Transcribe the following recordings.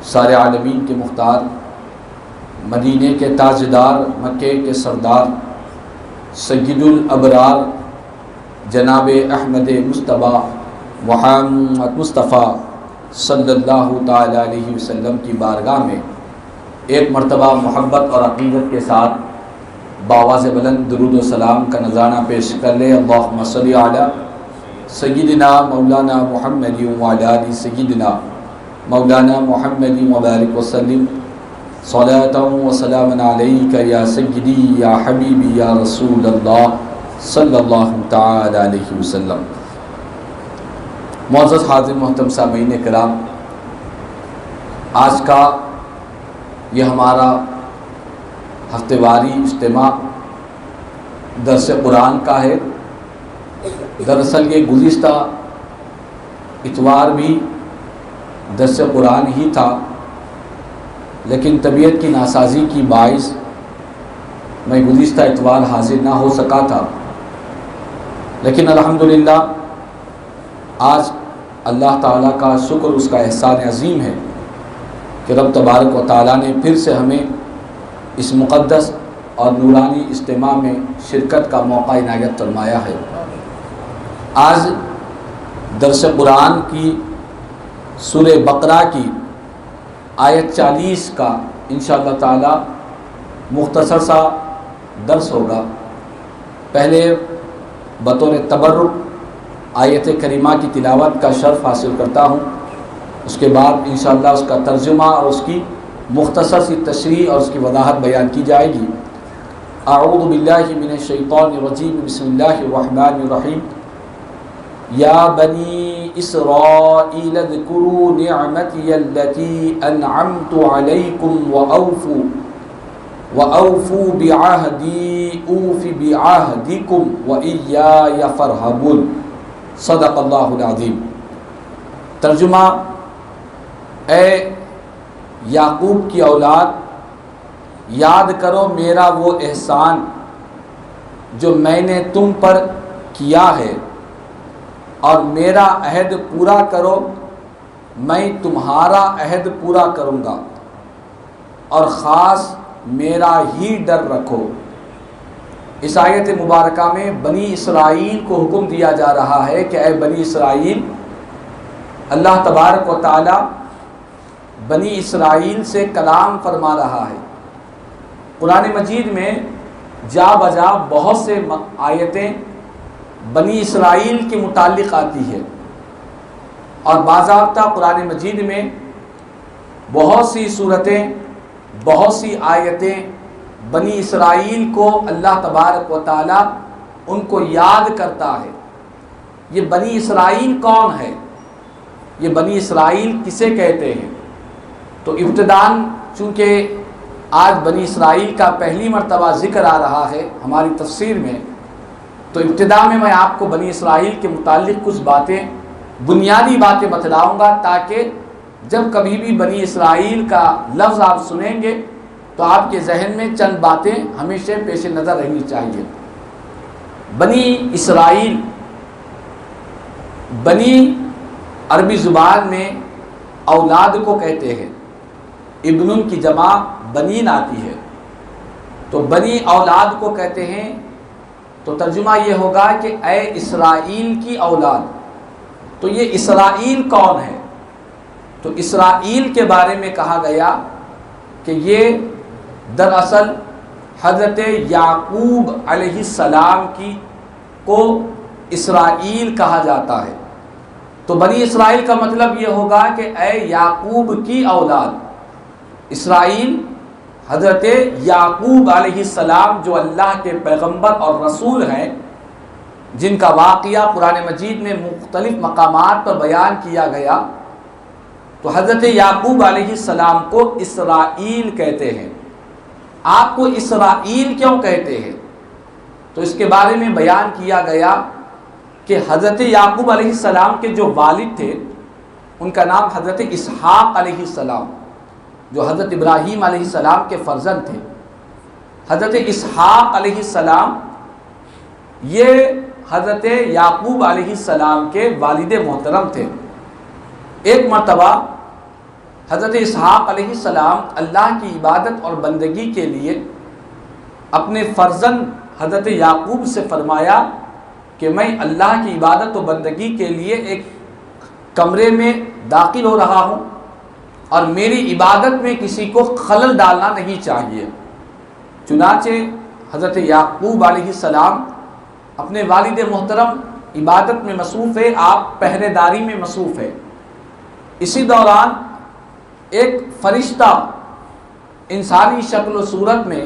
سارے عالمین کے مختار، مدینے کے تاجدار، مکے کے سردار، سید الابرار جناب احمد مصطفیٰ محمد مصطفیٰ صلی اللہ تعالی علیہ وسلم کی بارگاہ میں ایک مرتبہ محبت اور عقیدت کے ساتھ بآواز بلند درود و سلام کا نذرانہ پیش کر لیں۔ اللہم صلی علی سیدنا مولانا محمد وعلی آل سیدنا مولانا محمد وبارک وسلم صلاۃ و سلام علیک یا سیدی یا حبیبی یا رسول اللہ صلی اللہ تعالی علیہ وسلم۔ معزز حاضر محترم سامعین کرام، آج کا یہ ہمارا ہفتہ واری اجتماع درس قرآن کا ہے۔ دراصل یہ گزشتہ اتوار بھی درس قرآن ہی تھا، لیکن طبیعت کی ناسازی کی باعث میں گزشتہ اتوار حاضر نہ ہو سکا تھا، لیکن الحمدللہ آج اللہ تعالیٰ کا شکر، اس کا احسان عظیم ہے کہ رب تبارک و تعالیٰ نے پھر سے ہمیں اس مقدس اور نورانی اجتماع میں شرکت کا موقع عنایت فرمایا ہے۔ آج درس قرآن کی سورہ بقرہ کی آیت 40 کا انشاءاللہ تعالی مختصر سا درس ہوگا۔ پہلے بطور تبرک آیت کریمہ کی تلاوت کا شرف حاصل کرتا ہوں، اس کے بعد انشاءاللہ اس کا ترجمہ اور اس کی مختصر سی تشریح اور اس کی وضاحت بیان کی جائے گی۔ اعوذ باللہ من الشیطان الرجیم، بسم اللہ الرحمن الرحیم۔ یا بنی اسرائیل اذکروا نعمتی التي انعمت علیکم وأوفوا بعہدی اوف بعہدکم وإیای فارہبون۔ صدق اللہ العظیم۔ ترجمہ: اے یعقوب کی اولاد، یاد کرو میرا وہ احسان جو میں نے تم پر کیا ہے، اور میرا عہد پورا کرو، میں تمہارا عہد پورا کروں گا، اور خاص میرا ہی ڈر رکھو۔ اس آیت مبارکہ میں بنی اسرائیل کو حکم دیا جا رہا ہے کہ اے بنی اسرائیل، اللہ تبارک و تعالی بنی اسرائیل سے کلام فرما رہا ہے۔ قرآن مجید میں جا بجا بہت سے آیتیں بنی اسرائیل کے متعلق آتی ہے، اور باضابطہ قرآن مجید میں بہت سی صورتیں، بہت سی آیتیں بنی اسرائیل کو اللہ تبارک و تعالی ان کو یاد کرتا ہے۔ یہ بنی اسرائیل کون ہے؟ یہ بنی اسرائیل کسے کہتے ہیں؟ تو ابتداً چونکہ آج بنی اسرائیل کا پہلی مرتبہ ذکر آ رہا ہے ہماری تفسیر میں، تو ابتدا میں آپ کو بنی اسرائیل کے متعلق کچھ باتیں، بنیادی باتیں بتلاؤں گا، تاکہ جب کبھی بھی بنی اسرائیل کا لفظ آپ سنیں گے تو آپ کے ذہن میں چند باتیں ہمیشہ پیش نظر رہنی چاہیے۔ بنی اسرائیل، بنی عربی زبان میں اولاد کو کہتے ہیں، ابن کی جمع بنین آتی ہے، تو بنی اولاد کو کہتے ہیں۔ تو ترجمہ یہ ہوگا کہ اے اسرائیل کی اولاد۔ تو یہ اسرائیل کون ہے؟ تو اسرائیل کے بارے میں کہا گیا کہ یہ دراصل حضرت یعقوب علیہ السلام کو اسرائیل کہا جاتا ہے۔ تو بنی اسرائیل کا مطلب یہ ہوگا کہ اے یعقوب کی اولاد۔ اسرائیل حضرت یعقوب علیہ السلام جو اللہ کے پیغمبر اور رسول ہیں، جن کا واقعہ قرآن مجید میں مختلف مقامات پر بیان کیا گیا، تو حضرت یعقوب علیہ السلام کو اسرائیل کہتے ہیں۔ آپ کو اسرائیل کیوں کہتے ہیں؟ تو اس کے بارے میں بیان کیا گیا کہ حضرت یعقوب علیہ السلام کے جو والد تھے، ان کا نام حضرت اسحاق علیہ السلام، جو حضرت ابراہیم علیہ السلام کے فرزند تھے۔ حضرت اسحاق علیہ السلام یہ حضرت یعقوب علیہ السلام کے والد محترم تھے۔ ایک مرتبہ حضرت اسحاق علیہ السلام اللہ کی عبادت اور بندگی کے لیے اپنے فرزند حضرت یعقوب سے فرمایا کہ میں اللہ کی عبادت و بندگی کے لیے ایک کمرے میں داخل ہو رہا ہوں اور میری عبادت میں کسی کو خلل ڈالنا نہیں چاہیے۔ چنانچہ حضرت یعقوب علیہ السلام اپنے والد محترم عبادت میں مصروف ہے، آپ پہرے داری میں مصروف ہے۔ اسی دوران ایک فرشتہ انسانی شکل و صورت میں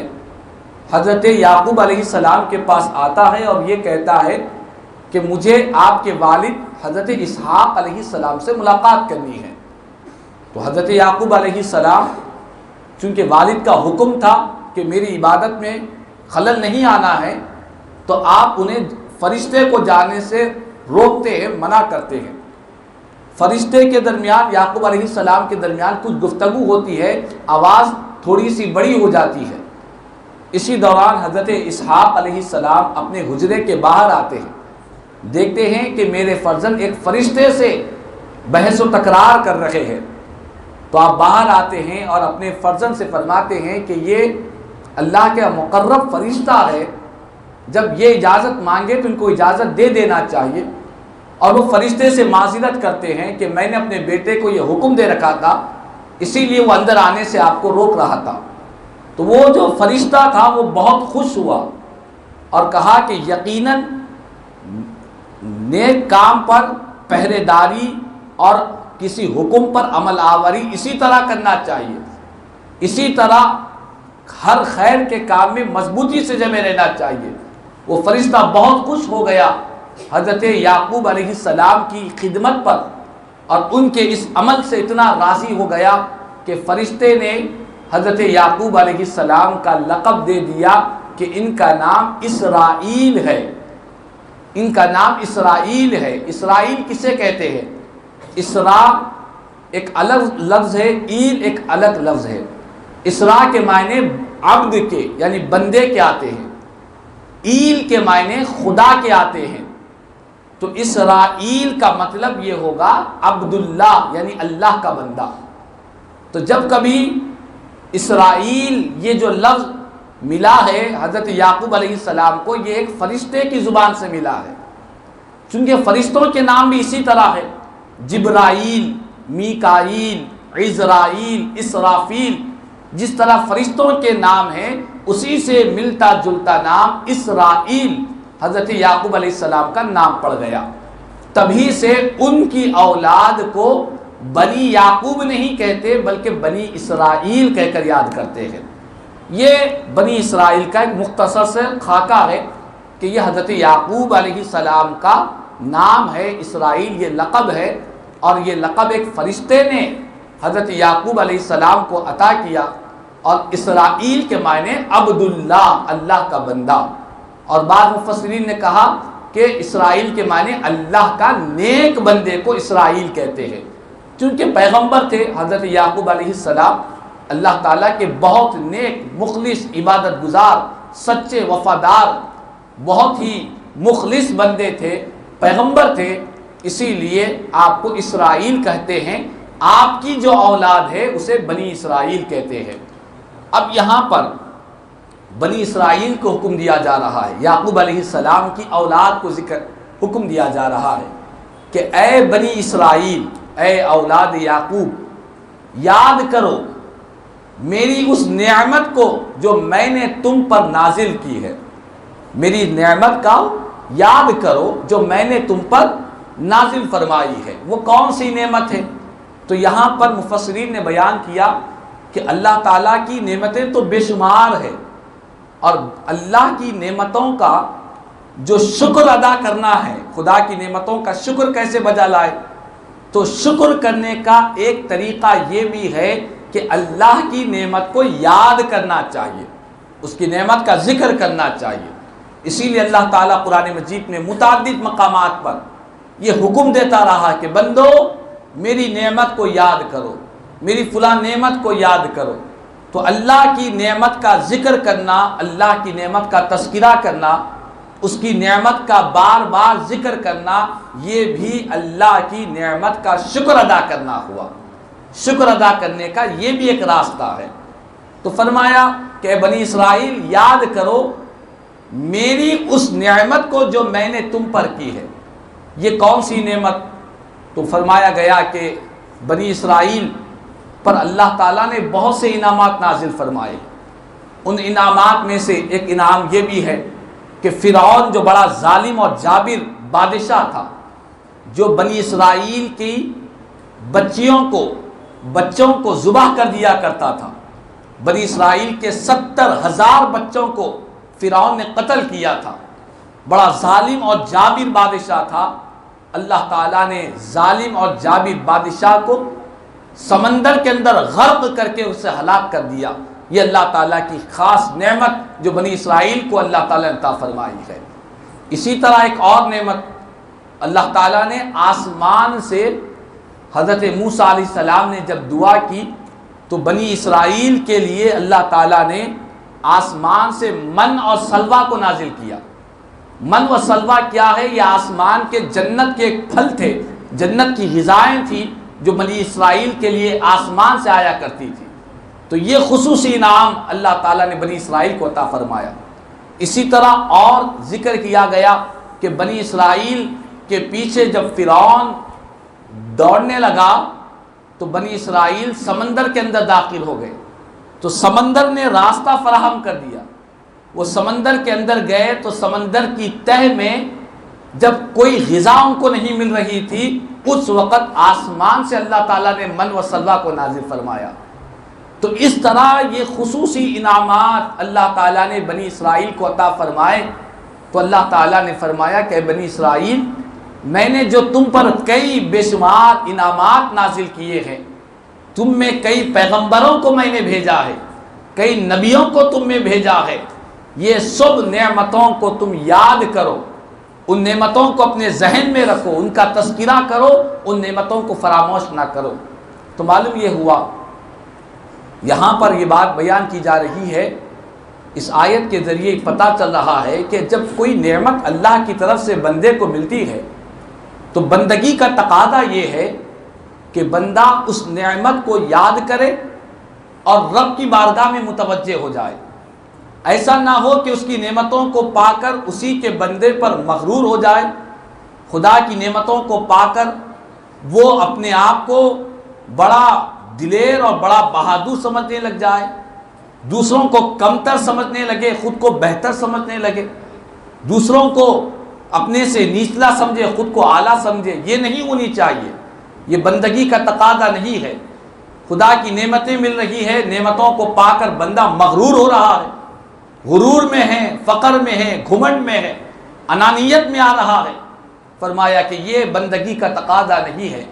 حضرت یعقوب علیہ السلام کے پاس آتا ہے اور یہ کہتا ہے کہ مجھے آپ کے والد حضرت اسحاق علیہ السلام سے ملاقات کرنی ہے۔ تو حضرت یعقوب علیہ السلام چونکہ والد کا حکم تھا کہ میری عبادت میں خلل نہیں آنا ہے، تو آپ انہیں فرشتے کو جانے سے روکتے ہیں، منع کرتے ہیں۔ فرشتے کے درمیان، یعقوب علیہ السلام کے درمیان کچھ گفتگو ہوتی ہے، آواز تھوڑی سی بڑی ہو جاتی ہے۔ اسی دوران حضرت اسحاق علیہ السلام اپنے حجرے کے باہر آتے ہیں، دیکھتے ہیں کہ میرے فرزند ایک فرشتے سے بحث و تکرار کر رہے ہیں۔ تو آپ باہر آتے ہیں اور اپنے فرزند سے فرماتے ہیں کہ یہ اللہ کا مقرب فرشتہ ہے، جب یہ اجازت مانگے تو ان کو اجازت دے دینا چاہیے۔ اور وہ فرشتے سے معذرت کرتے ہیں کہ میں نے اپنے بیٹے کو یہ حکم دے رکھا تھا، اسی لیے وہ اندر آنے سے آپ کو روک رہا تھا۔ تو وہ جو فرشتہ تھا وہ بہت خوش ہوا اور کہا کہ یقیناً نیک کام پر پہرے داری اور کسی حکم پر عمل آوری اسی طرح کرنا چاہیے، اسی طرح ہر خیر کے کام میں مضبوطی سے جمے رہنا چاہیے۔ وہ فرشتہ بہت خوش ہو گیا حضرت یعقوب علیہ السلام کی خدمت پر اور ان کے اس عمل سے اتنا راضی ہو گیا کہ فرشتے نے حضرت یعقوب علیہ السلام کا لقب دے دیا کہ ان کا نام اسرائیل ہے، ان کا نام اسرائیل ہے۔ اسرائیل کسے کہتے ہیں؟ اسراء ایک الگ لفظ ہے، ایل ایک الگ لفظ ہے۔ اسراء کے معنی عبد کے یعنی بندے کے آتے ہیں، ایل کے معنی خدا کے آتے ہیں۔ تو اسرائیل کا مطلب یہ ہوگا عبداللہ یعنی اللہ کا بندہ۔ تو جب کبھی اسرائیل یہ جو لفظ ملا ہے حضرت یعقوب علیہ السلام کو، یہ ایک فرشتے کی زبان سے ملا ہے، چونکہ فرشتوں کے نام بھی اسی طرح ہے، جبرائیل، میکائیل، عزرائیل، اسرافیل، جس طرح فرشتوں کے نام ہیں اسی سے ملتا جلتا نام اسرائیل حضرت یعقوب علیہ السلام کا نام پڑ گیا۔ تبھی سے ان کی اولاد کو بنی یعقوب نہیں کہتے بلکہ بنی اسرائیل کہہ کر یاد کرتے ہیں۔ یہ بنی اسرائیل کا ایک مختصر سے خاکہ ہے کہ یہ حضرت یعقوب علیہ السلام کا نام ہے، اسرائیل یہ لقب ہے، اور یہ لقب ایک فرشتے نے حضرت یعقوب علیہ السلام کو عطا کیا۔ اور اسرائیل کے معنی عبداللہ اللہ کا بندہ، اور بعض مفسرین نے کہا کہ اسرائیل کے معنی اللہ کا نیک بندے کو اسرائیل کہتے ہیں، چونکہ پیغمبر تھے حضرت یعقوب علیہ السلام، اللہ تعالیٰ کے بہت نیک مخلص عبادت گزار سچے وفادار بہت ہی مخلص بندے تھے، پیغمبر تھے، اسی لیے آپ کو اسرائیل کہتے ہیں۔ آپ کی جو اولاد ہے اسے بنی اسرائیل کہتے ہیں۔ اب یہاں پر بنی اسرائیل کو حکم دیا جا رہا ہے، یعقوب علیہ السلام کی اولاد کو حکم دیا جا رہا ہے کہ اے بنی اسرائیل، اے اولاد یعقوب، یاد کرو میری اس نعمت کو جو میں نے تم پر نازل کی ہے، میری نعمت کا یاد کرو جو میں نے تم پر نازل فرمائی ہے۔ وہ کون سی نعمت ہے؟ تو یہاں پر مفسرین نے بیان کیا کہ اللہ تعالیٰ کی نعمتیں تو بے شمار ہے، اور اللہ کی نعمتوں کا جو شکر ادا کرنا ہے، خدا کی نعمتوں کا شکر کیسے بجا لائے، تو شکر کرنے کا ایک طریقہ یہ بھی ہے کہ اللہ کی نعمت کو یاد کرنا چاہیے، اس کی نعمت کا ذکر کرنا چاہیے۔ اسی لیے اللہ تعالیٰ قرآن مجید میں متعدد مقامات پر یہ حکم دیتا رہا کہ بندو میری نعمت کو یاد کرو، میری فلاں نعمت کو یاد کرو۔ تو اللہ کی نعمت کا ذکر کرنا، اللہ کی نعمت کا تذکرہ کرنا، اس کی نعمت کا بار بار ذکر کرنا، یہ بھی اللہ کی نعمت کا شکر ادا کرنا ہوا۔ شکر ادا کرنے کا یہ بھی ایک راستہ ہے۔ تو فرمایا کہ بنی اسرائیل یاد کرو میری اس نعمت کو جو میں نے تم پر کی ہے۔ یہ کون سی نعمت؟ تو فرمایا گیا کہ بنی اسرائیل پر اللہ تعالیٰ نے بہت سے انعامات نازل فرمائے۔ ان انعامات میں سے ایک انعام یہ بھی ہے کہ فرعون جو بڑا ظالم اور جابر بادشاہ تھا، جو بنی اسرائیل کی بچوں کو ذبح کر دیا کرتا تھا، بنی اسرائیل کے 70,000 بچوں کو فرعون نے قتل کیا تھا، بڑا ظالم اور جابر بادشاہ تھا۔ اللہ تعالیٰ نے ظالم اور جابر بادشاہ کو سمندر کے اندر غرق کر کے اسے ہلاک کر دیا۔ یہ اللہ تعالیٰ کی خاص نعمت جو بنی اسرائیل کو اللہ تعالیٰ نے عطا فرمائی ہے۔ اسی طرح ایک اور نعمت اللہ تعالیٰ نے آسمان سے، حضرت موسیٰ علیہ السلام نے جب دعا کی تو بنی اسرائیل کے لیے اللہ تعالیٰ نے آسمان سے من اور سلوہ کو نازل کیا۔ من و سلوہ کیا ہے؟ یہ آسمان کے جنت کے ایک پھل تھے، جنت کی غذائیں تھیں جو بنی اسرائیل کے لیے آسمان سے آیا کرتی تھی۔ تو یہ خصوصی انعام اللہ تعالیٰ نے بنی اسرائیل کو عطا فرمایا۔ اسی طرح اور ذکر کیا گیا کہ بنی اسرائیل کے پیچھے جب فرعون دوڑنے لگا تو بنی اسرائیل سمندر کے اندر داخل ہو گئے، تو سمندر نے راستہ فراہم کر دیا۔ وہ سمندر کے اندر گئے تو سمندر کی تہ میں جب کوئی غذا ان کو نہیں مل رہی تھی، اس وقت آسمان سے اللہ تعالیٰ نے من و سلوہ کو نازل فرمایا۔ تو اس طرح یہ خصوصی انعامات اللہ تعالیٰ نے بنی اسرائیل کو عطا فرمائے۔ تو اللہ تعالیٰ نے فرمایا کہ بنی اسرائیل، میں نے جو تم پر کئی بے شمار انعامات نازل کیے ہیں، تم میں کئی پیغمبروں کو میں نے بھیجا ہے، کئی نبیوں کو تم میں بھیجا ہے، یہ سب نعمتوں کو تم یاد کرو، ان نعمتوں کو اپنے ذہن میں رکھو، ان کا تذکرہ کرو، ان نعمتوں کو فراموش نہ کرو۔ تو معلوم یہ ہوا، یہاں پر یہ بات بیان کی جا رہی ہے، اس آیت کے ذریعے پتہ چل رہا ہے کہ جب کوئی نعمت اللہ کی طرف سے بندے کو ملتی ہے تو بندگی کا تقاضا یہ ہے کہ بندہ اس نعمت کو یاد کرے اور رب کی بارگاہ میں متوجہ ہو جائے۔ ایسا نہ ہو کہ اس کی نعمتوں کو پا کر اسی کے بندے پر مغرور ہو جائے، خدا کی نعمتوں کو پا کر وہ اپنے آپ کو بڑا دلیر اور بڑا بہادر سمجھنے لگ جائے، دوسروں کو کمتر سمجھنے لگے، خود کو بہتر سمجھنے لگے، دوسروں کو اپنے سے نیچلا سمجھے، خود کو اعلیٰ سمجھے۔ یہ نہیں ہونی چاہیے، یہ بندگی کا تقاضا نہیں ہے۔ خدا کی نعمتیں مل رہی ہے، نعمتوں کو پا کر بندہ مغرور ہو رہا ہے، غرور میں ہے، فقر میں ہے، گھمنڈ میں ہے، انانیت میں آ رہا ہے۔ فرمایا کہ یہ بندگی کا تقاضا نہیں ہے۔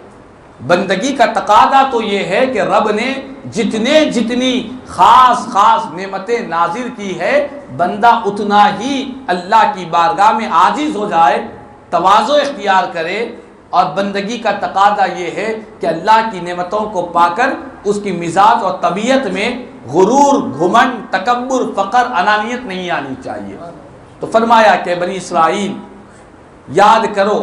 بندگی کا تقاضا تو یہ ہے کہ رب نے جتنی خاص نعمتیں نازل کی ہے، بندہ اتنا ہی اللہ کی بارگاہ میں عاجز ہو جائے، تواضع اختیار کرے۔ اور بندگی کا تقاضا یہ ہے کہ اللہ کی نعمتوں کو پا کر اس کی مزاج اور طبیعت میں غرور، گھمنڈ، تکبر، فقر، انانیت نہیں آنی چاہیے۔ تو فرمایا کہ بنی اسرائیل یاد کرو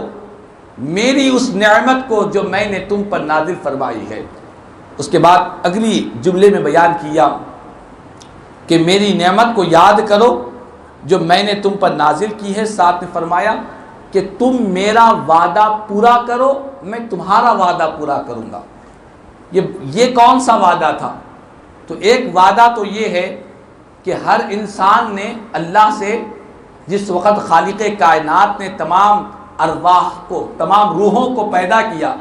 میری اس نعمت کو جو میں نے تم پر نازل فرمائی ہے۔ اس کے بعد اگلی جملے میں بیان کیا کہ میری نعمت کو یاد کرو جو میں نے تم پر نازل کی ہے، ساتھ میں فرمایا کہ تم میرا وعدہ پورا کرو، میں تمہارا وعدہ پورا کروں گا۔ یہ کون سا وعدہ تھا؟ تو ایک وعدہ تو یہ ہے کہ ہر انسان نے اللہ سے، جس وقت خالق کائنات نے تمام ارواح کو، تمام روحوں کو پیدا کیا،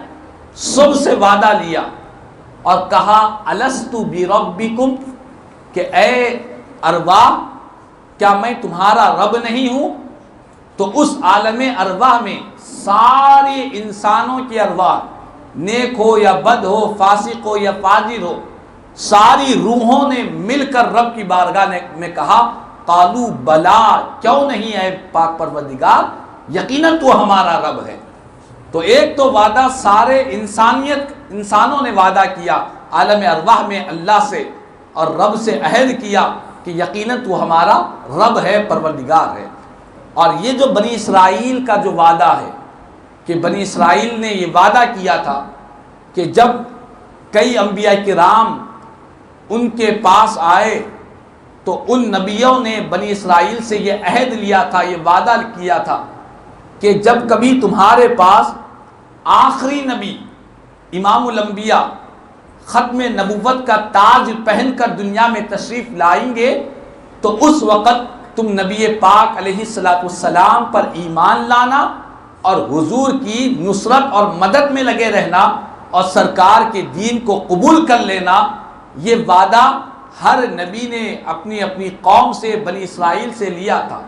سب سے وعدہ لیا اور کہا الست بربکم، کہ اے ارواح کیا میں تمہارا رب نہیں ہوں؟ تو اس عالم ارواح میں سارے انسانوں کی ارواح، نیک ہو یا بد ہو، فاسق ہو یا فاجر ہو، ساری روحوں نے مل کر رب کی بارگاہ میں کہا قالوا بلا، کیوں نہیں اے پاک پروردگار، یقیناً تو ہمارا رب ہے۔ تو ایک تو وعدہ سارے انسانوں نے وعدہ کیا عالم ارواح میں اللہ سے، اور رب سے عہد کیا کہ یقیناً تو ہمارا رب ہے، پروردگار ہے۔ اور یہ جو بنی اسرائیل کا جو وعدہ ہے کہ بنی اسرائیل نے یہ وعدہ کیا تھا کہ جب کئی انبیاء کرام ان کے پاس آئے تو ان نبیوں نے بنی اسرائیل سے یہ عہد لیا تھا، یہ وعدہ کیا تھا کہ جب کبھی تمہارے پاس آخری نبی امام الانبیاء ختم نبوت کا تاج پہن کر دنیا میں تشریف لائیں گے تو اس وقت تم نبی پاک علیہ السلام پر ایمان لانا اور حضور کی نصرت اور مدد میں لگے رہنا اور سرکار کے دین کو قبول کر لینا۔ یہ وعدہ ہر نبی نے اپنی اپنی قوم سے، بنی اسرائیل سے لیا تھا۔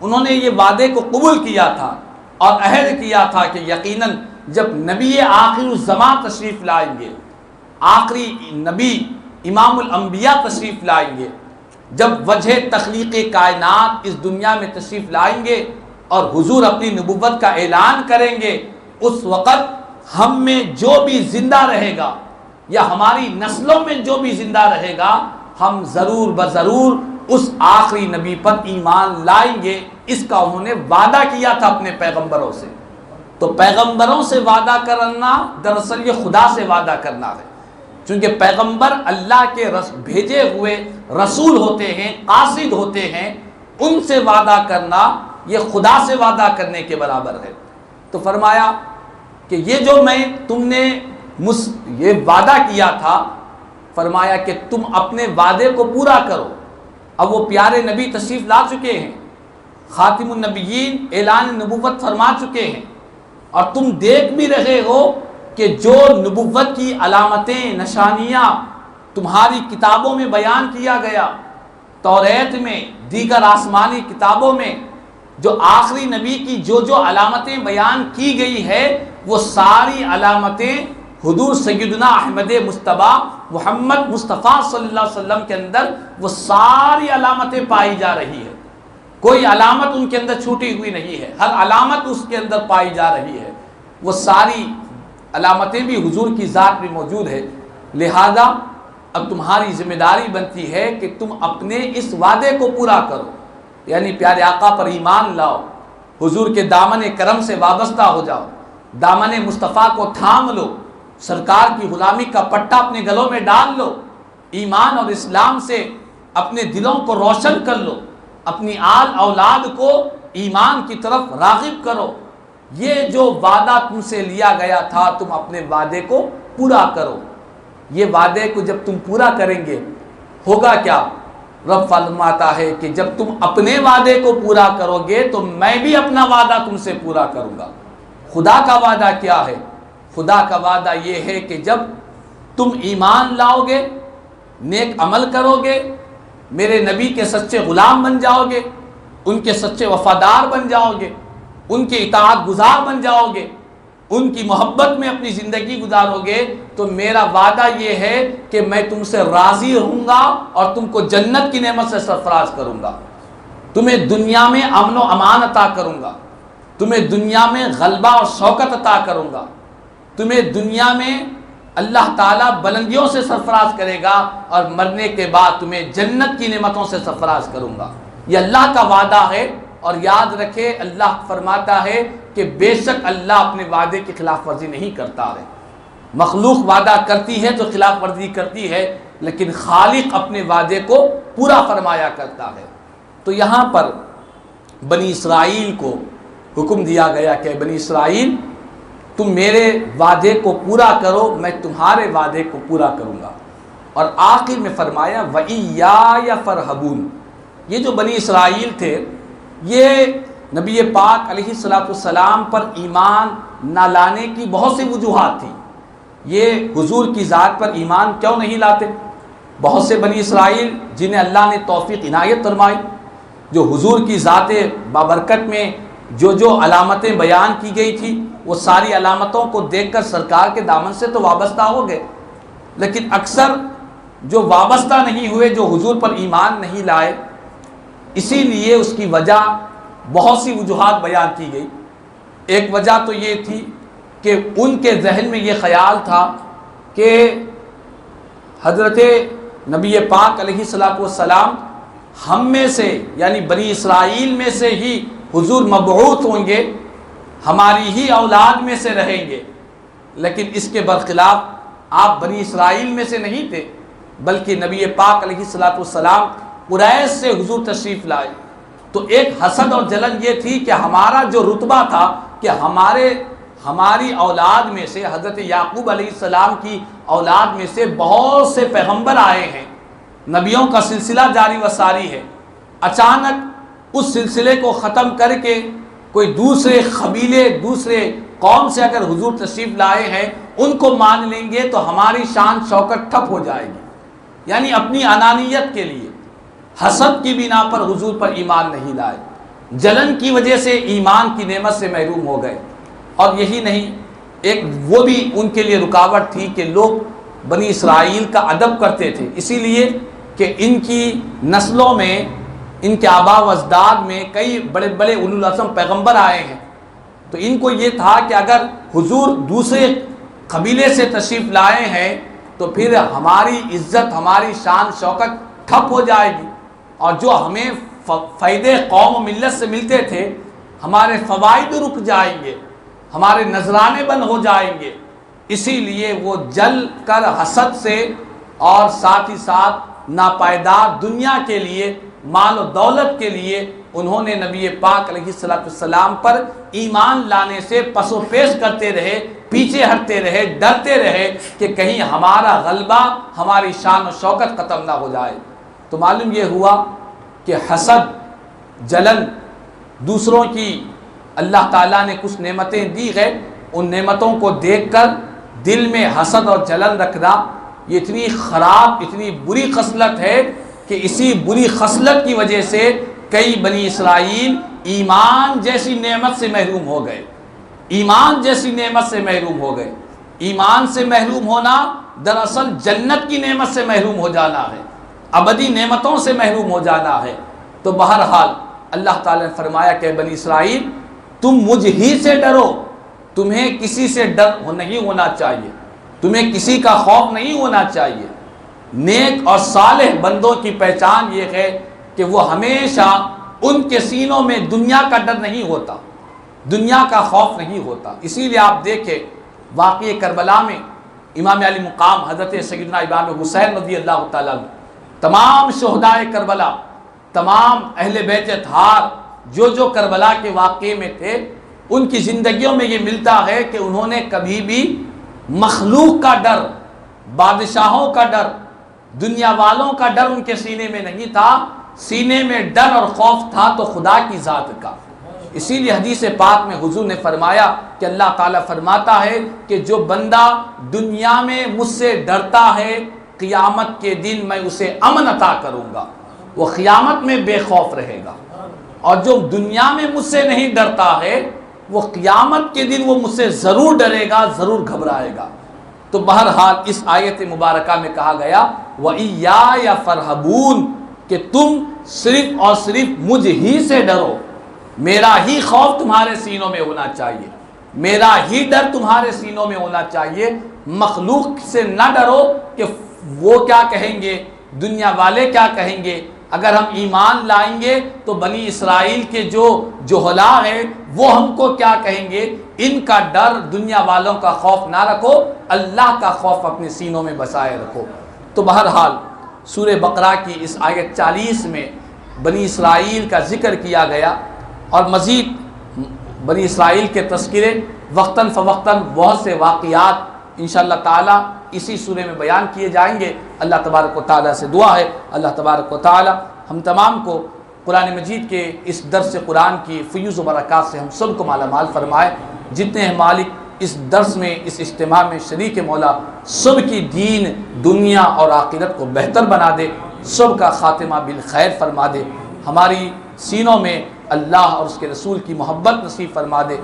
انہوں نے یہ وعدے کو قبول کیا تھا اور عہد کیا تھا کہ یقیناً جب نبی آخر الزمان تشریف لائیں گے، آخری نبی امام الانبیاء تشریف لائیں گے، جب وجہ تخلیق کائنات اس دنیا میں تشریف لائیں گے اور حضور اپنی نبوت کا اعلان کریں گے، اس وقت ہم میں جو بھی زندہ رہے گا یا ہماری نسلوں میں جو بھی زندہ رہے گا، ہم ضرور بضرور اس آخری نبی پر ایمان لائیں گے۔ اس کا انہوں نے وعدہ کیا تھا اپنے پیغمبروں سے۔ تو پیغمبروں سے وعدہ کرنا دراصل یہ خدا سے وعدہ کرنا ہے، چونکہ پیغمبر اللہ کے بھیجے ہوئے رسول ہوتے ہیں، قاصد ہوتے ہیں، ان سے وعدہ کرنا یہ خدا سے وعدہ کرنے کے برابر ہے۔ تو فرمایا کہ یہ جو میں تم نے یہ وعدہ کیا تھا، فرمایا کہ تم اپنے وعدے کو پورا کرو۔ اب وہ پیارے نبی تشریف لا چکے ہیں، خاتم النبیین اعلان نبوت فرما چکے ہیں، اور تم دیکھ بھی رہے ہو کہ جو نبوت کی علامتیں، نشانیاں تمہاری کتابوں میں بیان کیا گیا، توریت میں، دیگر آسمانی کتابوں میں جو آخری نبی کی جو علامتیں بیان کی گئی ہے، وہ ساری علامتیں حضور سیدنا احمد مصطفیٰ محمد مصطفیٰ صلی اللہ علیہ وسلم کے اندر وہ ساری علامتیں پائی جا رہی ہے۔ کوئی علامت ان کے اندر چھوٹی ہوئی نہیں ہے، ہر علامت اس کے اندر پائی جا رہی ہے۔ وہ ساری علامتیں بھی حضور کی ذات میں موجود ہے۔ لہذا اب تمہاری ذمہ داری بنتی ہے کہ تم اپنے اس وعدے کو پورا کرو، یعنی پیارے آقا پر ایمان لاؤ، حضور کے دامن کرم سے وابستہ ہو جاؤ، دامن مصطفیٰ کو تھام لو، سرکار کی غلامی کا پٹا اپنے گلوں میں ڈال لو، ایمان اور اسلام سے اپنے دلوں کو روشن کر لو، اپنی آل اولاد کو ایمان کی طرف راغب کرو۔ یہ جو وعدہ تم سے لیا گیا تھا، تم اپنے وعدے کو پورا کرو۔ یہ وعدے کو جب تم پورا کریں گے ہوگا کیا؟ رب فرماتا ہے کہ جب تم اپنے وعدے کو پورا کرو گے تو میں بھی اپنا وعدہ تم سے پورا کروں گا۔ خدا کا وعدہ کیا ہے؟ خدا کا وعدہ یہ ہے کہ جب تم ایمان لاؤ گے، نیک عمل کرو گے، میرے نبی کے سچے غلام بن جاؤ گے، ان کے سچے وفادار بن جاؤ گے، ان کے اطاعت گزار بن جاؤ گے، ان کی محبت میں اپنی زندگی گزارو گے، تو میرا وعدہ یہ ہے کہ میں تم سے راضی رہوں گا اور تم کو جنت کی نعمت سے سرفراز کروں گا، تمہیں دنیا میں امن و امان عطا کروں گا، تمہیں دنیا میں غلبہ اور شوکت عطا کروں گا، تمہیں دنیا میں اللہ تعالیٰ بلندیوں سے سرفراز کرے گا، اور مرنے کے بعد تمہیں جنت کی نعمتوں سے سرفراز کروں گا۔ یہ اللہ کا وعدہ ہے، اور یاد رکھے اللہ فرماتا ہے کہ بے شک اللہ اپنے وعدے کی خلاف ورزی نہیں کرتا ہے۔ مخلوق وعدہ کرتی ہے تو خلاف ورزی کرتی ہے، لیکن خالق اپنے وعدے کو پورا فرمایا کرتا ہے۔ تو یہاں پر بنی اسرائیل کو حکم دیا گیا کہ بنی اسرائیل تم میرے وعدے کو پورا کرو، میں تمہارے وعدے کو پورا کروں گا۔ اور آخر میں فرمایا وَإِيَّايَ فَارْهَبُونَ۔ یہ جو بنی اسرائیل تھے، یہ نبی پاک علیہ السلام پر ایمان نہ لانے کی بہت سی وجوہات تھیں۔ یہ حضور کی ذات پر ایمان کیوں نہیں لاتے؟ بہت سے بنی اسرائیل جنہیں اللہ نے توفیق عنایت فرمائی، جو حضور کی ذات بابرکت میں جو علامتیں بیان کی گئی تھی، وہ ساری علامتوں کو دیکھ کر سرکار کے دامن سے تو وابستہ ہو گئے، لیکن اکثر جو وابستہ نہیں ہوئے، جو حضور پر ایمان نہیں لائے، اسی لیے اس کی وجہ بہت سی وجوہات بیان کی گئی۔ ایک وجہ تو یہ تھی کہ ان کے ذہن میں یہ خیال تھا کہ حضرت نبی پاک علیہ السلام ہم میں سے، یعنی بنی اسرائیل میں سے ہی حضور مبعوث ہوں گے، ہماری ہی اولاد میں سے رہیں گے، لیکن اس کے برخلاف آپ بنی اسرائیل میں سے نہیں تھے، بلکہ نبی پاک علیہ الصلوۃ والسلام قریش سے حضور تشریف لائے، تو ایک حسد اور جلن یہ تھی کہ ہمارا جو رتبہ تھا کہ ہماری اولاد میں سے، حضرت یعقوب علیہ السلام کی اولاد میں سے بہت سے پیغمبر آئے ہیں، نبیوں کا سلسلہ جاری و ساری ہے، اچانک اس سلسلے کو ختم کر کے کوئی دوسرے قبیلے، دوسرے قوم سے اگر حضور تشریف لائے ہیں ان کو مان لیں گے تو ہماری شان شوکت ٹھپ ہو جائے گی، یعنی اپنی انانیت کے لیے حسد کی بنا پر حضور پر ایمان نہیں لائے، جلن کی وجہ سے ایمان کی نعمت سے محروم ہو گئے۔ اور یہی نہیں، ایک وہ بھی ان کے لیے رکاوٹ تھی کہ لوگ بنی اسرائیل کا ادب کرتے تھے، اسی لیے کہ ان کی نسلوں میں، ان کے آباء و اجداد میں کئی بڑے بڑے اولو العزم پیغمبر آئے ہیں، تو ان کو یہ تھا کہ اگر حضور دوسرے قبیلے سے تشریف لائے ہیں تو پھر ہماری عزت، ہماری شان شوکت ٹھپ ہو جائے گی، اور جو ہمیں فائدے قوم و ملت سے ملتے تھے ہمارے فوائد رک جائیں گے، ہمارے نذرانے بند ہو جائیں گے۔ اسی لیے وہ جل کر حسد سے اور ساتھ ہی ساتھ ناپائیدار دنیا کے لیے، مال و دولت کے لیے انہوں نے نبی پاک علیہ السلام پر ایمان لانے سے پس و پیش کرتے رہے، پیچھے ہٹتے رہے، ڈرتے رہے کہ کہیں ہمارا غلبہ، ہماری شان و شوکت ختم نہ ہو جائے۔ تو معلوم یہ ہوا کہ حسد، جلن، دوسروں کی اللہ تعالیٰ نے کچھ نعمتیں دی ہے، ان نعمتوں کو دیکھ کر دل میں حسد اور جلن رکھنا یہ اتنی خراب، اتنی بری خصلت ہے کہ اسی بری خصلت کی وجہ سے کئی بنی اسرائیل ایمان جیسی نعمت سے محروم ہو گئے، ایمان جیسی نعمت سے محروم ہو گئے۔ ایمان سے محروم ہونا دراصل جنت کی نعمت سے محروم ہو جانا ہے، ابدی نعمتوں سے محروم ہو جانا ہے۔ تو بہرحال اللہ تعالیٰ نے فرمایا کہ بنی اسرائیل تم مجھ ہی سے ڈرو، تمہیں کسی سے ڈر نہیں ہونا چاہیے، تمہیں کسی کا خوف نہیں ہونا چاہیے۔ نیک اور صالح بندوں کی پہچان یہ ہے کہ وہ ہمیشہ ان کے سینوں میں دنیا کا ڈر نہیں ہوتا، دنیا کا خوف نہیں ہوتا۔ اسی لیے آپ دیکھیں واقعہ کربلا میں امام علی مقام حضرت سیدنا امام حسین رضی اللہ تعالیٰ عنہ، تمام شہدائے کربلا، تمام اہل بیت اطہار جو کربلا کے واقعے میں تھے، ان کی زندگیوں میں یہ ملتا ہے کہ انہوں نے کبھی بھی مخلوق کا ڈر، بادشاہوں کا ڈر، دنیا والوں کا ڈر ان کے سینے میں نہیں تھا، سینے میں ڈر اور خوف تھا تو خدا کی ذات کا۔ اسی لیے حدیث پاک میں حضور نے فرمایا کہ اللہ تعالیٰ فرماتا ہے کہ جو بندہ دنیا میں مجھ سے ڈرتا ہے، قیامت کے دن میں اسے امن عطا کروں گا، وہ قیامت میں بے خوف رہے گا۔ اور جو دنیا میں مجھ سے نہیں ڈرتا ہے وہ قیامت کے دن وہ مجھ سے ضرور ڈرے گا، ضرور گھبرائے گا۔ تو بہرحال اس آیت مبارکہ میں کہا گیا وَإِيَّايَ فَارْهَبُونَ کہ تم صرف اور صرف مجھ ہی سے ڈرو، میرا ہی خوف تمہارے سینوں میں ہونا چاہیے، میرا ہی ڈر تمہارے سینوں میں ہونا چاہیے۔ مخلوق سے نہ ڈرو کہ وہ کیا کہیں گے، دنیا والے کیا کہیں گے۔ اگر ہم ایمان لائیں گے تو بنی اسرائیل کے جو جہلا ہیں وہ ہم کو کیا کہیں گے، ان کا ڈر، دنیا والوں کا خوف نہ رکھو، اللہ کا خوف اپنے سینوں میں بسائے رکھو۔ تو بہرحال سورہ بقرہ کی اس آیت 40 میں بنی اسرائیل کا ذکر کیا گیا، اور مزید بنی اسرائیل کے تذکرے وقتاً فوقتاً بہت سے واقعات انشاءاللہ تعالی اسی سورہ میں بیان کیے جائیں گے۔ اللہ تبارک و تعالیٰ سے دعا ہے اللہ تبارک و تعالیٰ ہم تمام کو قرآن مجید کے اس درس قرآن کی فیوز و برکات سے ہم سب کو مالا مال فرمائے۔ جتنے ہیں مالک اس درس میں، اس اجتماع میں شریک مولا، سب کی دین، دنیا اور آخرت کو بہتر بنا دے، سب کا خاتمہ بالخیر فرما دے، ہماری سینوں میں اللہ اور اس کے رسول کی محبت نصیب فرما دے،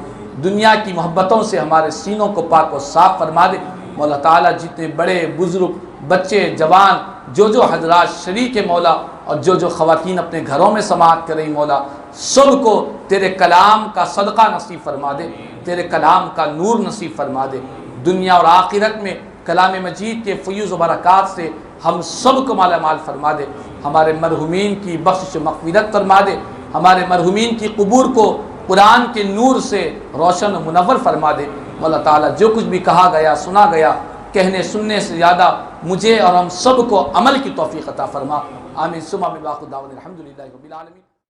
دنیا کی محبتوں سے ہمارے سینوں کو پاک و صاف فرما دے۔ مولا تعالیٰ جتنے بڑے بزرگ، بچے، جوان، جو حضرات شریک مولا اور جو خواتین اپنے گھروں میں سماعت کر رہی مولا، سب کو تیرے کلام کا صدقہ نصیب فرما دے، تیرے کلام کا نور نصیب فرما دے۔ دنیا اور آخرت میں کلام مجید کے فیوز و برکات سے ہم سب کو مالا مال فرما دے، ہمارے مرحومین کی بخشش و مغفرت فرما دے، ہمارے مرحومین کی قبور کو قرآن کے نور سے روشن و منور فرما دے۔ مولا تعالیٰ جو کچھ بھی کہا گیا، سنا گیا، کہنے سننے سے زیادہ مجھے اور ہم سب کو عمل کی توفیق عطا فرما. آمین ثم آمین. باقی دعوانا الحمدللہ رب العالمین.